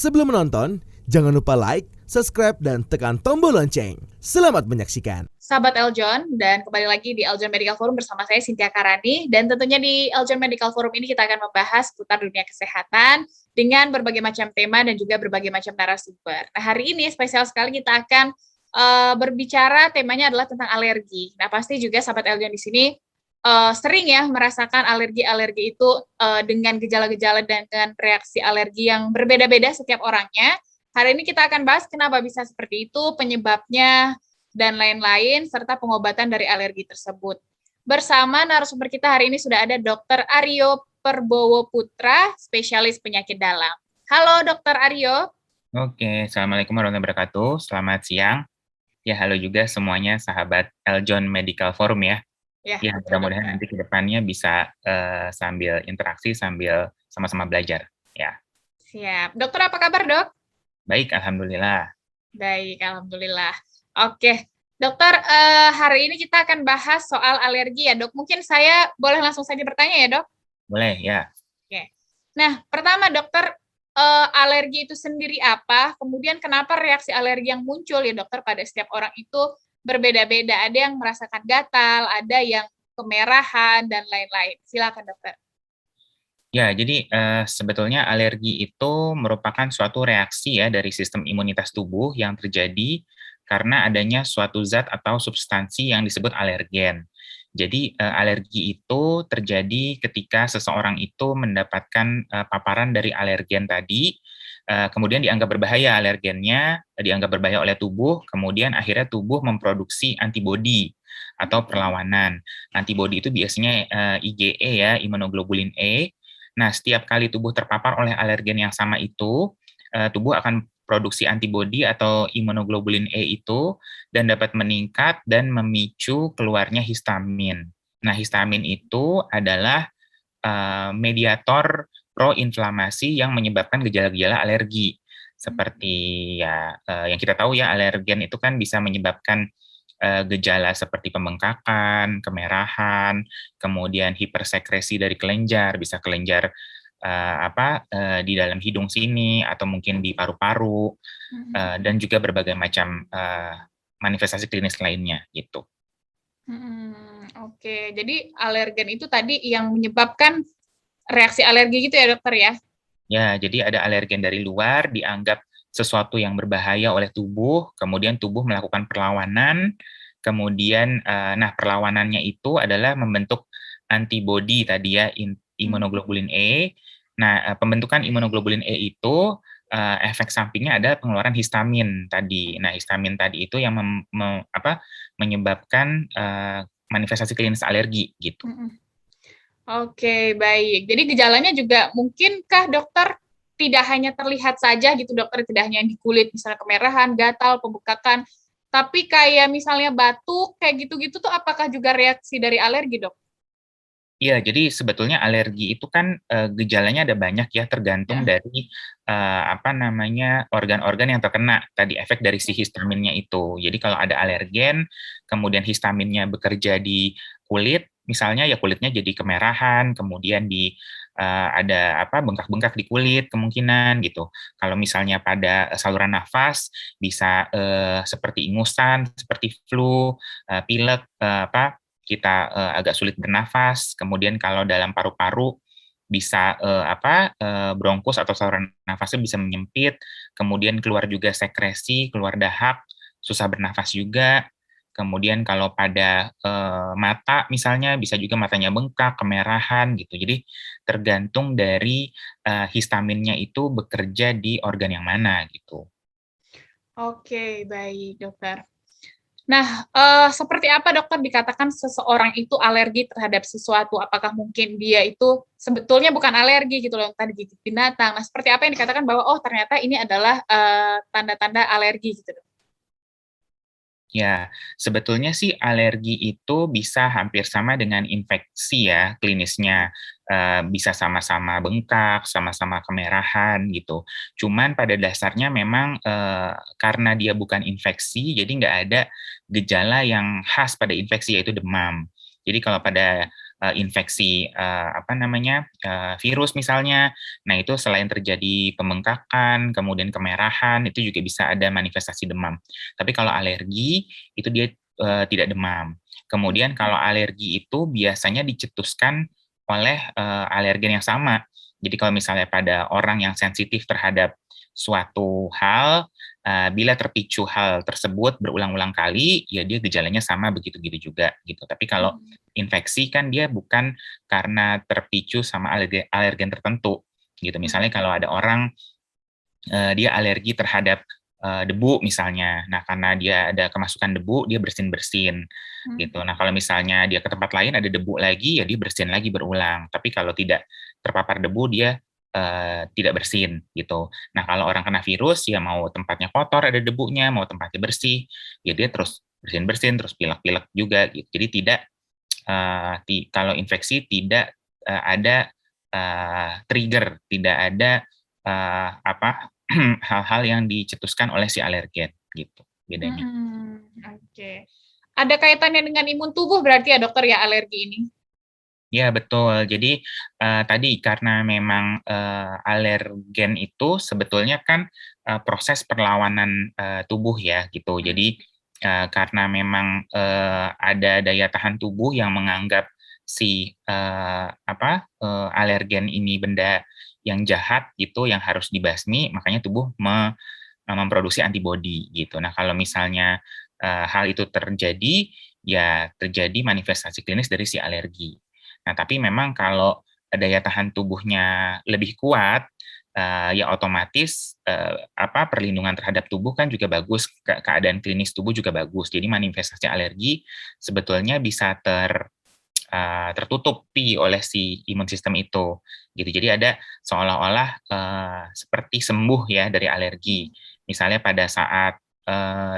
Sebelum menonton, jangan lupa like, subscribe, dan tekan tombol lonceng. Selamat menyaksikan. Sahabat Eljon, dan kembali lagi di Eljon Medical Forum bersama saya Cynthia Karani, dan tentunya di Eljon Medical Forum ini kita akan membahas seputar dunia kesehatan dengan berbagai macam tema dan juga berbagai macam narasumber. Nah, hari ini spesial sekali kita akan berbicara, temanya adalah tentang alergi. Nah, pasti juga sahabat Eljon di sini sering ya merasakan alergi-alergi itu dengan gejala-gejala dan dengan reaksi alergi yang berbeda-beda setiap orangnya. Hari ini kita akan bahas kenapa bisa seperti itu, penyebabnya, dan lain-lain, serta pengobatan dari alergi tersebut. Bersama narasumber kita hari ini sudah ada Dr. Aryo Perbowo Putra, spesialis penyakit dalam. Halo Dr. Aryo. Oke, Assalamualaikum warahmatullahi wabarakatuh. Selamat siang. Ya, halo juga semuanya sahabat Eljon Medical Forum ya. Ya, mudah-mudahan nanti ke depannya bisa sambil interaksi, sambil sama-sama belajar. Ya. Siap. Dokter, apa kabar, Dok? Baik, Alhamdulillah. Baik, Alhamdulillah. Oke, Dokter, hari ini kita akan bahas soal alergi ya, Dok. Mungkin saya boleh langsung saja bertanya ya, Dok? Boleh, ya. Oke. Nah, pertama, Dokter, alergi itu sendiri apa? Kemudian kenapa reaksi alergi yang muncul ya, Dokter, pada setiap orang itu berbeda-beda, ada yang merasakan gatal, ada yang kemerahan, dan lain-lain. Silakan, Dokter. Ya, jadi sebetulnya alergi itu merupakan suatu reaksi ya dari sistem imunitas tubuh yang terjadi karena adanya suatu zat atau substansi yang disebut alergen. Jadi alergi itu terjadi ketika seseorang itu mendapatkan paparan dari alergen tadi, kemudian dianggap berbahaya alergennya, dianggap berbahaya oleh tubuh, kemudian akhirnya tubuh memproduksi antibodi atau perlawanan. Antibodi itu biasanya IgE ya, imunoglobulin E. Nah, setiap kali tubuh terpapar oleh alergen yang sama itu, tubuh akan produksi antibodi atau imunoglobulin E itu dan dapat meningkat dan memicu keluarnya histamin. Nah, histamin itu adalah mediator proinflamasi yang menyebabkan gejala-gejala alergi. Seperti ya yang kita tahu ya, alergen itu kan bisa menyebabkan gejala seperti pembengkakan, kemerahan, kemudian hipersekresi dari kelenjar, bisa kelenjar di dalam hidung sini atau mungkin di paru-paru, dan juga berbagai macam manifestasi klinis lainnya gitu. Oke, jadi alergen itu tadi yang menyebabkan reaksi alergi gitu ya, Dokter ya? Ya, jadi ada alergen dari luar dianggap sesuatu yang berbahaya oleh tubuh, kemudian tubuh melakukan perlawanan, kemudian nah perlawanannya itu adalah membentuk antibodi tadi ya, imunoglobulin E. Nah, pembentukan imunoglobulin E itu efek sampingnya adalah pengeluaran histamin tadi. Nah, histamin tadi itu yang menyebabkan manifestasi klinis alergi gitu. Oke, baik. Jadi gejalanya juga mungkinkah dokter tidak hanya terlihat saja gitu dokter, tidak hanya di kulit, misalnya kemerahan, gatal, pembekakan, tapi kayak misalnya batuk, kayak gitu-gitu tuh apakah juga reaksi dari alergi, Dok? Iya, jadi sebetulnya alergi itu kan gejalanya ada banyak ya, tergantung dari organ-organ yang terkena tadi efek dari si histaminnya itu. Jadi kalau ada alergen, kemudian histaminnya bekerja di kulit, misalnya ya kulitnya jadi kemerahan, kemudian ada bengkak-bengkak di kulit kemungkinan gitu. Kalau misalnya pada saluran nafas bisa seperti ingusan, seperti flu, pilek, kita agak sulit bernafas, kemudian kalau dalam paru-paru bisa bronkus atau saluran nafasnya bisa menyempit, kemudian keluar juga sekresi, keluar dahak, susah bernafas juga. Kemudian kalau pada mata misalnya bisa juga matanya bengkak, kemerahan gitu. Jadi tergantung dari histaminnya itu bekerja di organ yang mana gitu. Oke, baik dokter. Nah, seperti apa dokter dikatakan seseorang itu alergi terhadap sesuatu? Apakah mungkin dia itu sebetulnya bukan alergi gitu loh, tadi gigit binatang. Nah, seperti apa yang dikatakan bahwa oh ternyata ini adalah tanda-tanda alergi gitu dok? Ya, sebetulnya sih alergi itu bisa hampir sama dengan infeksi ya klinisnya. Bisa sama-sama bengkak, sama-sama kemerahan gitu. Cuman pada dasarnya memang karena dia bukan infeksi, jadi nggak ada gejala yang khas pada infeksi yaitu demam. Jadi kalau pada infeksi apa namanya virus misalnya, nah itu selain terjadi pembengkakan, kemudian kemerahan, itu juga bisa ada manifestasi demam. Tapi kalau alergi itu dia tidak demam. Kemudian kalau alergi itu biasanya dicetuskan oleh alergen yang sama. Jadi kalau misalnya pada orang yang sensitif terhadap suatu hal, bila terpicu hal tersebut berulang-ulang kali, ya dia gejalanya sama begitu-gitu juga gitu. Tapi kalau infeksi kan dia bukan karena terpicu sama alergen tertentu gitu. Misalnya kalau ada orang dia alergi terhadap debu misalnya. Nah, karena dia ada kemasukan debu, dia bersin-bersin gitu. Nah, kalau misalnya dia ke tempat lain ada debu lagi, ya dia bersin lagi berulang. Tapi kalau tidak terpapar debu, dia tidak bersin gitu. Nah, kalau orang kena virus, ya mau tempatnya kotor ada debunya, mau tempatnya bersih, ya dia terus bersin-bersin, terus pilek-pilek juga gitu. Jadi tidak kalau infeksi tidak ada trigger, tidak ada apa hal-hal yang dicetuskan oleh si alergen gitu bedanya. Oke. Ada kaitannya dengan imun tubuh berarti ya dokter ya alergi ini? Ya betul. Jadi tadi karena memang alergen itu sebetulnya kan proses perlawanan tubuh ya gitu. Jadi karena memang ada daya tahan tubuh yang menganggap si alergen ini benda yang jahat gitu yang harus dibasmi, makanya tubuh memproduksi antibodi gitu. Nah kalau misalnya hal itu terjadi, ya terjadi manifestasi klinis dari si alergi. Nah, tapi memang kalau daya tahan tubuhnya lebih kuat, ya otomatis perlindungan terhadap tubuh kan juga bagus, keadaan klinis tubuh juga bagus. Jadi manifestasi alergi sebetulnya bisa tertutupi oleh si imun sistem itu, gitu. Jadi ada seolah-olah seperti sembuh ya dari alergi. Misalnya pada saat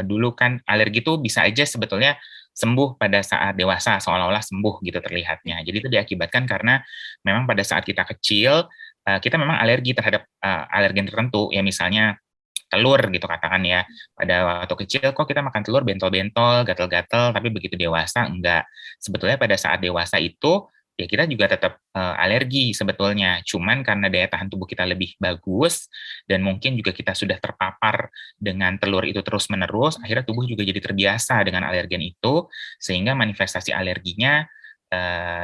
dulu kan alergi itu bisa aja sebetulnya sembuh pada saat dewasa, seolah-olah sembuh gitu terlihatnya. Jadi itu diakibatkan karena memang pada saat kita kecil, kita memang alergi terhadap alergen tertentu, ya misalnya telur gitu katakan ya. Pada waktu kecil kok kita makan telur bentol-bentol, gatel-gatel, tapi begitu dewasa enggak. Sebetulnya pada saat dewasa itu ya kita juga tetap alergi sebetulnya. Cuman karena daya tahan tubuh kita lebih bagus dan mungkin juga kita sudah terpapar dengan telur itu terus-menerus, akhirnya tubuh juga jadi terbiasa dengan alergen itu sehingga manifestasi alerginya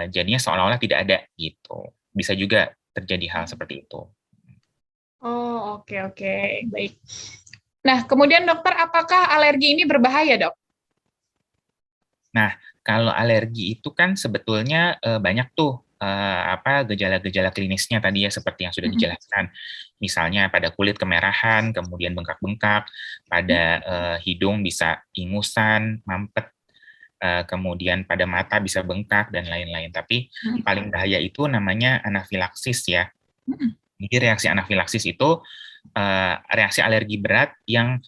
jadinya seolah-olah tidak ada gitu. Bisa juga terjadi hal seperti itu. Oh, oke, baik. Nah, kemudian dokter, apakah alergi ini berbahaya, dok? Nah, kalau alergi itu kan sebetulnya banyak tuh gejala-gejala klinisnya tadi ya seperti yang sudah dijelaskan. Misalnya pada kulit kemerahan, kemudian bengkak-bengkak, pada hidung bisa ingusan, mampet, kemudian pada mata bisa bengkak dan lain-lain. Tapi paling bahaya itu namanya anafilaksis ya. Jadi reaksi anafilaksis itu reaksi alergi berat yang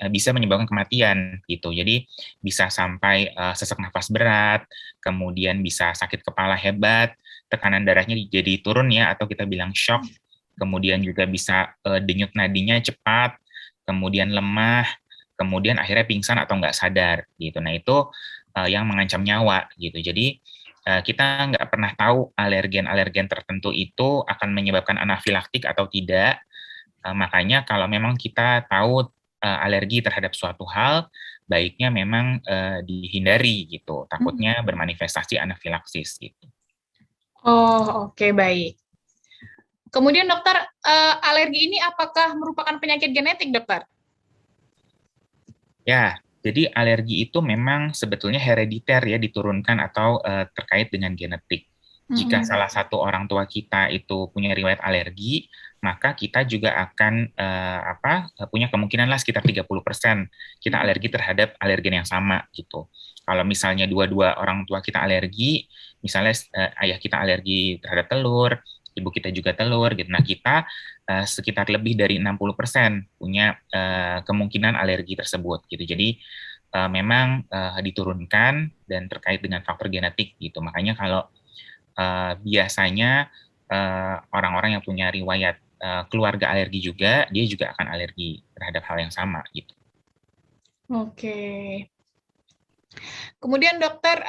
bisa menyebabkan kematian gitu. Jadi bisa sampai sesak nafas berat, kemudian bisa sakit kepala hebat, tekanan darahnya jadi turun ya atau kita bilang shock. Kemudian juga bisa denyut nadinya cepat, kemudian lemah, kemudian akhirnya pingsan atau nggak sadar gitu. Nah itu yang mengancam nyawa gitu. Jadi kita nggak pernah tahu alergen-alergen tertentu itu akan menyebabkan anafilaktik atau tidak. Makanya kalau memang kita tahu alergi terhadap suatu hal, baiknya memang dihindari gitu. Takutnya bermanifestasi anafilaksis gitu. Oh, oke, baik. Kemudian dokter, alergi ini apakah merupakan penyakit genetik, dokter? Ya, jadi alergi itu memang sebetulnya herediter ya, diturunkan atau terkait dengan genetik. Jika salah satu orang tua kita itu punya riwayat alergi, maka kita juga akan punya kemungkinan lah sekitar 30% kita alergi terhadap alergen yang sama gitu. Kalau misalnya dua-dua orang tua kita alergi, misalnya ayah kita alergi terhadap telur, ibu kita juga telur gitu. Nah, kita sekitar lebih dari 60% punya kemungkinan alergi tersebut gitu. Jadi memang diturunkan dan terkait dengan faktor genetik gitu. Makanya kalau biasanya orang-orang yang punya riwayat keluarga alergi juga, dia juga akan alergi terhadap hal yang sama gitu. Oke. Kemudian dokter,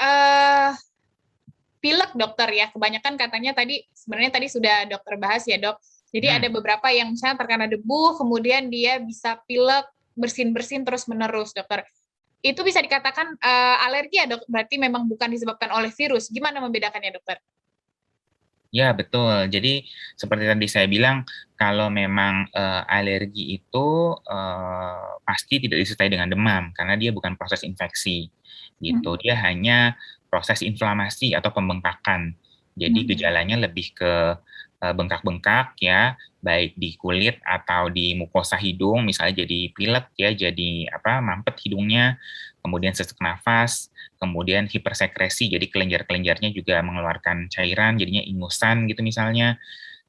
pilek dokter ya, kebanyakan katanya sebenarnya tadi sudah dokter bahas ya dok. Jadi ada beberapa yang misalnya terkena debu, kemudian dia bisa pilek, bersin-bersin terus-menerus dokter. Itu bisa dikatakan alergi ya dok, berarti memang bukan disebabkan oleh virus. Gimana membedakannya dokter? Ya, betul. Jadi seperti tadi saya bilang, kalau memang alergi itu pasti tidak disertai dengan demam, karena dia bukan proses infeksi. Gitu. Dia hanya proses inflamasi atau pembengkakan. Jadi gejalanya lebih ke bengkak-bengkak ya, baik di kulit atau di mukosa hidung, misalnya jadi pilek ya, jadi mampet hidungnya, kemudian sesak nafas, kemudian hipersekresi, jadi kelenjar-kelenjarnya juga mengeluarkan cairan, jadinya ingusan gitu misalnya.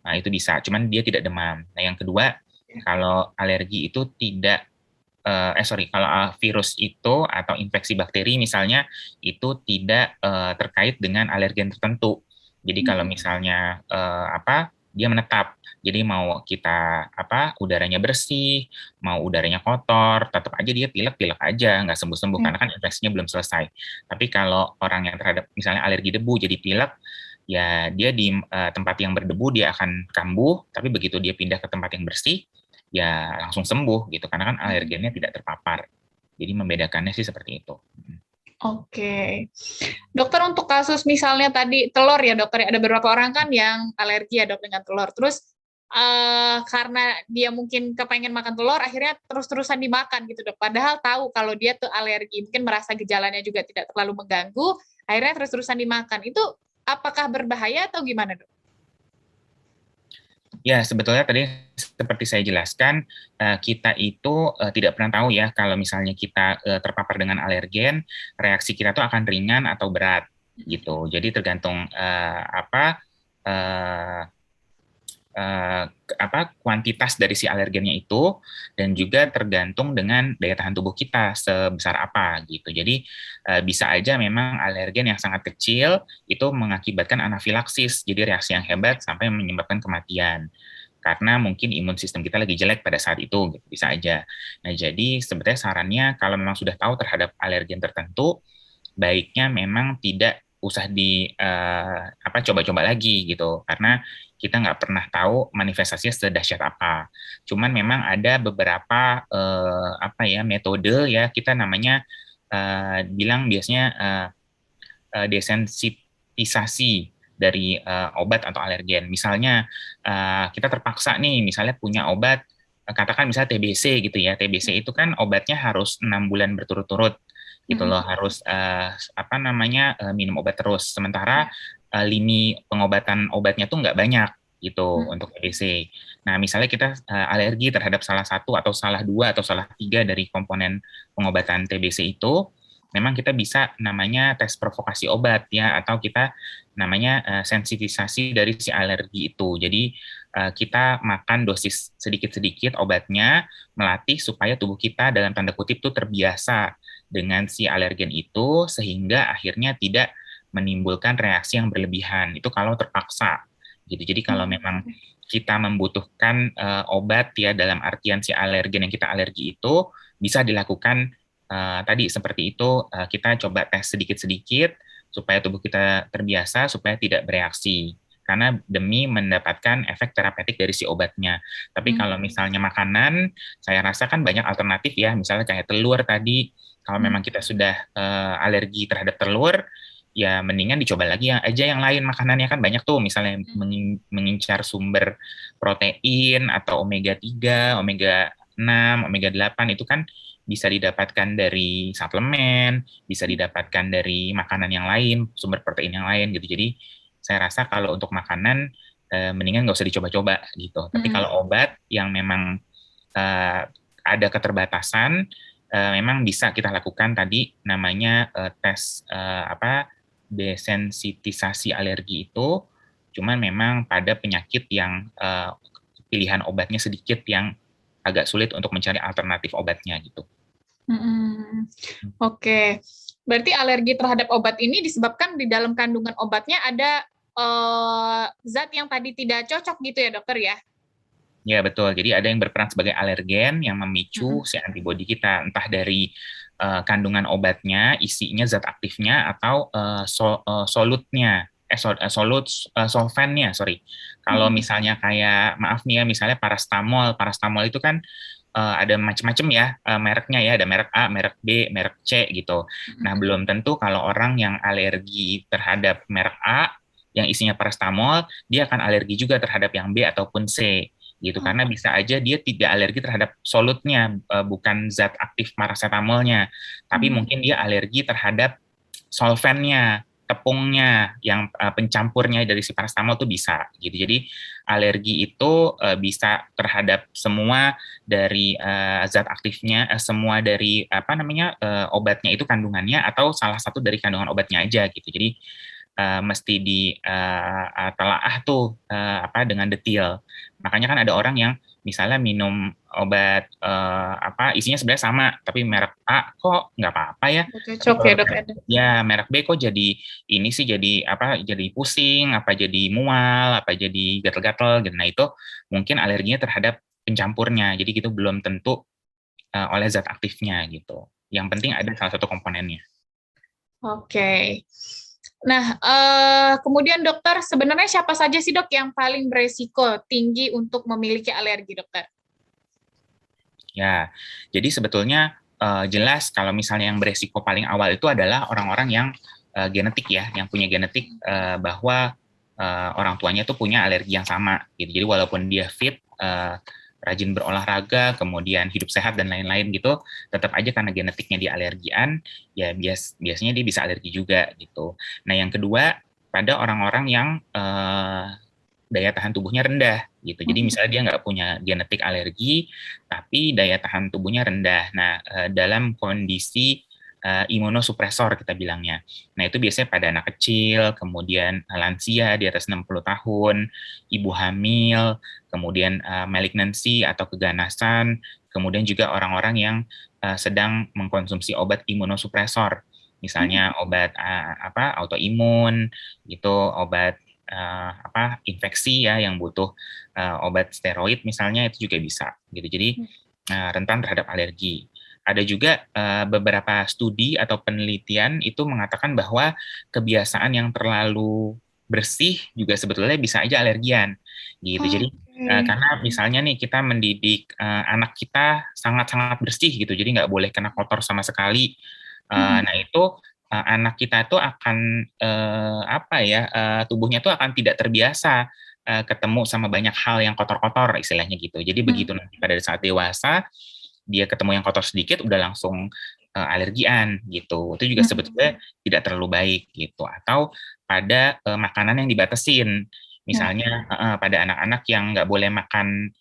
Nah, itu bisa, cuman dia tidak demam. Nah, yang kedua, kalau alergi itu tidak kalau virus itu atau infeksi bakteri misalnya itu tidak terkait dengan alergen tertentu. Jadi kalau misalnya dia menetap. Jadi mau kita udaranya bersih, mau udaranya kotor, tetap aja dia pilek-pilek aja, nggak sembuh-sembuh karena kan infeksinya belum selesai. Tapi kalau orang yang terhadap misalnya alergi debu jadi pilek, ya dia di tempat yang berdebu dia akan kambuh, tapi begitu dia pindah ke tempat yang bersih, ya langsung sembuh gitu karena kan alergennya tidak terpapar. Jadi membedakannya sih seperti itu. Oke. Dokter, untuk kasus misalnya tadi telur ya dokter, ada beberapa orang kan yang alergi ya dok dengan telur. Terus karena dia mungkin kepengen makan telur, akhirnya terus-terusan dimakan gitu dok. Padahal tahu kalau dia tuh alergi, mungkin merasa gejalanya juga tidak terlalu mengganggu, akhirnya terus-terusan dimakan. Itu apakah berbahaya atau gimana dok? Ya, sebetulnya tadi seperti saya jelaskan, kita itu tidak pernah tahu ya kalau misalnya kita terpapar dengan alergen, reaksi kita tuh akan ringan atau berat gitu. Jadi tergantung kuantitas dari si alergennya itu, dan juga tergantung dengan daya tahan tubuh kita sebesar apa gitu. Jadi bisa aja memang alergen yang sangat kecil itu mengakibatkan anafilaksis, jadi reaksi yang hebat sampai menyebabkan kematian karena mungkin imun sistem kita lagi jelek pada saat itu, gitu. Bisa aja. Nah, jadi sebenarnya sarannya kalau memang sudah tahu terhadap alergen tertentu, baiknya memang tidak usah coba-coba lagi gitu, karena kita nggak pernah tahu manifestasinya sedahsyat apa. Cuman memang ada beberapa metode ya, kita namanya bilang biasanya desensitisasi dari obat atau alergen. Misalnya kita terpaksa nih, misalnya punya obat, katakan misalnya TBC gitu ya. TBC itu kan obatnya harus 6 bulan berturut-turut gitu loh, harus minum obat terus. Sementara lini pengobatan obatnya tuh nggak banyak gitu untuk TBC. Nah, misalnya kita alergi terhadap salah satu atau salah dua atau salah tiga dari komponen pengobatan TBC itu, memang kita bisa namanya tes provokasi obat ya, atau kita namanya sensitisasi dari si alergi itu. Jadi kita makan dosis sedikit-sedikit obatnya, melatih supaya tubuh kita dalam tanda kutip tuh terbiasa dengan si alergen itu, sehingga akhirnya tidak menimbulkan reaksi yang berlebihan. Itu kalau terpaksa gitu. Jadi kalau memang kita membutuhkan obat ya dalam artian si alergen yang kita alergi itu, bisa dilakukan tadi seperti itu, kita coba tes sedikit-sedikit supaya tubuh kita terbiasa, supaya tidak bereaksi. Karena demi mendapatkan efek terapeutik dari si obatnya. Tapi kalau misalnya makanan, saya rasa kan banyak alternatif ya, misalnya kayak telur tadi, kalau memang kita sudah alergi terhadap telur, ya mendingan dicoba lagi yang lain makanannya, kan banyak tuh, misalnya mengincar sumber protein atau omega 3, omega 6, omega 8 itu kan bisa didapatkan dari suplemen, bisa didapatkan dari makanan yang lain, sumber protein yang lain gitu. Jadi saya rasa kalau untuk makanan mendingan nggak usah dicoba-coba gitu. Tapi kalau obat yang memang ada keterbatasan, memang bisa kita lakukan tadi namanya tes desensitisasi alergi itu, cuman memang pada penyakit yang pilihan obatnya sedikit yang agak sulit untuk mencari alternatif obatnya gitu. Mm-mm. Oke, berarti alergi terhadap obat ini disebabkan di dalam kandungan obatnya ada zat yang tadi tidak cocok gitu ya dokter ya? Ya, betul. Jadi ada yang berperan sebagai alergen yang memicu Mm-mm. si antibodi kita, entah dari kandungan obatnya, isinya, zat aktifnya, atau solutnya, solvennya, sorry. Kalau Mm-mm. misalnya kayak, maaf nih ya, misalnya parastamol itu kan ada macam-macam ya mereknya ya, ada merek A, merek B, merek C gitu. Nah, belum tentu kalau orang yang alergi terhadap merek A, yang isinya parastamol, dia akan alergi juga terhadap yang B ataupun C gitu, karena bisa aja dia tidak alergi terhadap solutnya, bukan zat aktif paracetamolnya, tapi Mm. mungkin dia alergi terhadap solvennya, tepungnya, yang pencampurnya dari si paracetamol tuh bisa gitu. Jadi alergi itu bisa terhadap semua dari zat aktifnya, semua dari apa namanya obatnya itu kandungannya, atau salah satu dari kandungan obatnya aja gitu. Jadi mesti ditelaah tuh apa dengan detail. Makanya kan ada orang yang misalnya minum obat apa isinya sebenarnya sama, tapi merek A kok nggak apa-apa ya, tapi Cocok kalau ya dok ya? merek B kok jadi ini sih, jadi apa, jadi pusing, apa jadi mual, apa jadi gatel-gatel gitu. Nah itu mungkin alerginya terhadap pencampurnya. Jadi gitu belum tentu oleh zat aktifnya gitu. Yang penting ada salah satu komponennya. Oke. Nah, kemudian dokter, sebenarnya siapa saja sih dok yang paling beresiko tinggi untuk memiliki alergi dokter? Ya, jadi sebetulnya jelas kalau misalnya yang beresiko paling awal itu adalah orang-orang yang genetik ya, yang punya genetik bahwa orang tuanya tuh punya alergi yang sama gitu. Jadi walaupun dia fit, rajin berolahraga, kemudian hidup sehat dan lain-lain gitu, tetap aja karena genetiknya dia alergian, ya biasanya dia bisa alergi juga gitu. Nah, yang kedua, pada orang-orang yang daya tahan tubuhnya rendah gitu. Jadi misalnya dia nggak punya genetik alergi, tapi daya tahan tubuhnya rendah. Nah, dalam kondisi imunosupresor kita bilangnya. Nah, itu biasanya pada anak kecil, kemudian lansia di atas 60 tahun, ibu hamil, kemudian malignansi atau keganasan, kemudian juga orang-orang yang sedang mengkonsumsi obat imunosupresor. Misalnya obat apa autoimun gitu, obat apa infeksi ya yang butuh obat steroid misalnya, itu juga bisa gitu. Jadi rentan terhadap alergi. Ada juga beberapa studi atau penelitian itu mengatakan bahwa kebiasaan yang terlalu bersih juga sebetulnya bisa aja alergian gitu. Jadi karena misalnya nih kita mendidik anak kita sangat-sangat bersih gitu, jadi nggak boleh kena kotor sama sekali. Nah itu anak kita itu akan apa ya, tubuhnya itu akan tidak terbiasa ketemu sama banyak hal yang kotor-kotor istilahnya gitu. Jadi begitu nanti pada saat dewasa dia ketemu yang kotor sedikit udah langsung alergian gitu. Itu juga sebetulnya tidak terlalu baik gitu. Atau pada makanan yang dibatasin. Misalnya pada anak-anak yang nggak boleh makan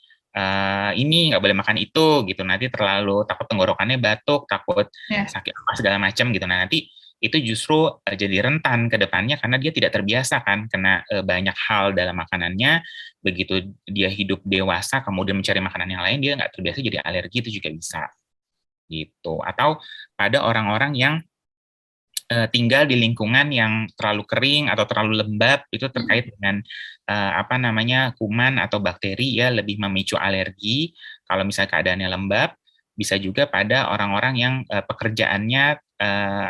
ini, nggak boleh makan itu gitu. Nanti terlalu takut tenggorokannya batuk, takut sakit apa segala macam gitu. Nah, nanti itu justru jadi rentan ke depannya karena dia tidak terbiasa kan kena banyak hal dalam makanannya. Begitu dia hidup dewasa kemudian mencari makanan yang lain, dia nggak terbiasa jadi alergi, itu juga bisa gitu. Atau pada orang-orang yang tinggal di lingkungan yang terlalu kering atau terlalu lembab, itu terkait dengan apa namanya kuman atau bakteri ya, lebih memicu alergi. Kalau misalnya keadaannya lembab, bisa juga pada orang-orang yang pekerjaannya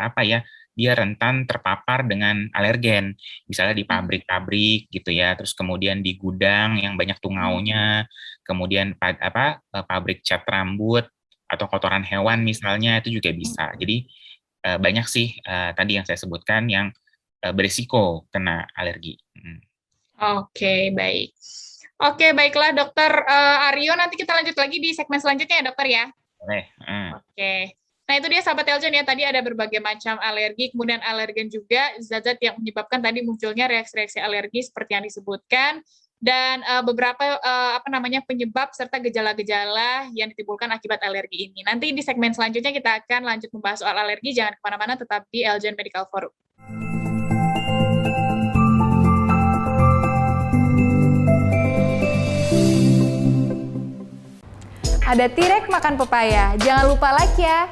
apa ya, dia rentan terpapar dengan alergen, misalnya di pabrik-pabrik gitu ya, terus kemudian di gudang yang banyak tungaunya, kemudian apa pabrik cat rambut atau kotoran hewan misalnya, itu juga bisa. Jadi banyak sih tadi yang saya sebutkan yang berisiko kena alergi. Oke, baik. Oke, baiklah Dokter Aryo, nanti kita lanjut lagi di segmen selanjutnya ya Dokter ya. Boleh. Oke. Nah, itu dia sahabat Eljon ya, tadi ada berbagai macam alergi, kemudian alergen juga, zat-zat yang menyebabkan tadi munculnya reaksi-reaksi alergi seperti yang disebutkan, dan beberapa apa namanya penyebab serta gejala-gejala yang ditimbulkan akibat alergi ini. Nanti di segmen selanjutnya kita akan lanjut membahas soal alergi, jangan kemana-mana, tetap di Eljon Medical Forum. Ada Tirek makan pepaya, jangan lupa like ya!